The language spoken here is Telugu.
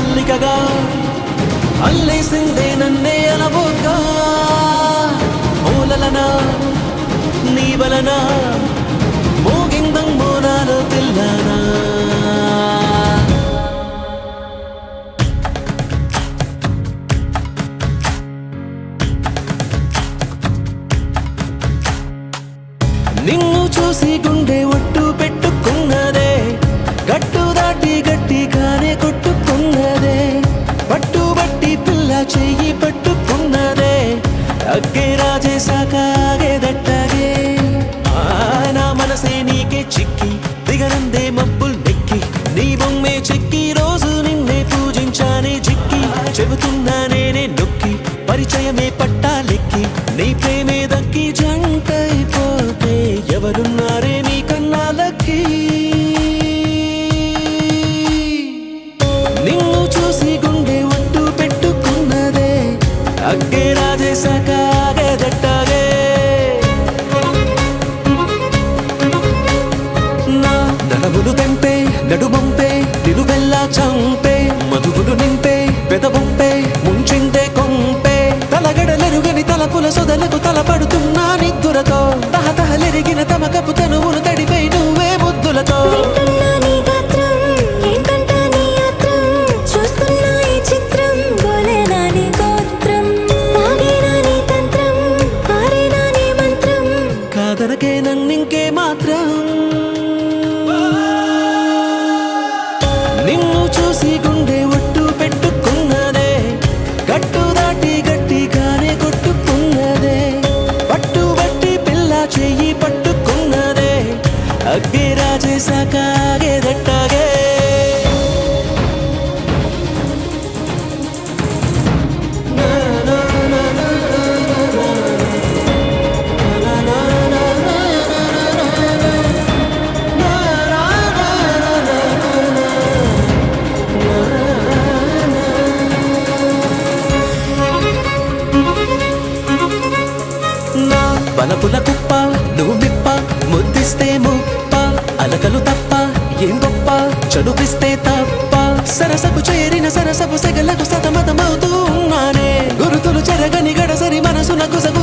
అల్లికగా అల్లేసిందే నన్నే అలవోగా మూలలనా నీ వలన మోగిందం మోనాలో తెల్లనా నిన్ను చూసి గుండె ఒట్టు పెట్టుకున్నదే గట్టు దాటి గట్టిగానే కొట్టుకున్నదే పట్టుబట్టి పిల్ల చెయ్యి పట్టుకున్నదే అగ్గే రాజేశాక ఆగేదట్టగే నా మనసే నీకే చిక్కి దిగనందే మబ్బుల్ నెక్కి నీ బొమ్మే చెక్కి రోజు నిన్నే పూజించానే చిక్కి చెబుతున్నా నేనే నొక్కి పరిచయమే పట్టాలెక్కి నీ ప్రేమే దక్కి జంటైపోతే ఎవరున్నారే నీ కన్నాలకి నిన్ను చూసి గుండె ఒట్టు పెట్టుకున్నదే అగ్గే రాజేశాక ఆగేదట్టగే నా నడములు తెంపే నడుమంపే నిలువెల్లా చంపే మధువులు నింపే పెదవంపే ముంచిందే కొంపే తలగడలెరుగని తలపుల సొదలకు తలపడుతున్నా నిద్దురతో తహతహలెరిగిన తమకపు తనువును తడిపై నువ్వే ముద్దులతో కాదనకే నన్నింకే మాత్రం నిన్ను చూసి గుండె ఒట్టు పెట్టుకున్నదే గట్టు దాటి గట్టిగానే కొట్టుకున్నదే పట్టుబట్టి పిల్ల చెయ్యి పట్టుకున్నదే అగ్గే రాజేశాక ఆగేదట్టగే బలపుల కుప్ప నువ్వు మిప్ప ముద్దిస్తే ముప్ప అలకలు తప్ప ఏం గొప్ప చదువిస్తే తప్ప సరసకు చేరిన సరసపు సెగలకు సతమతమవుతూ ఉన్నానే గురుతులు చెరగని గడసరి మనసున గుసగు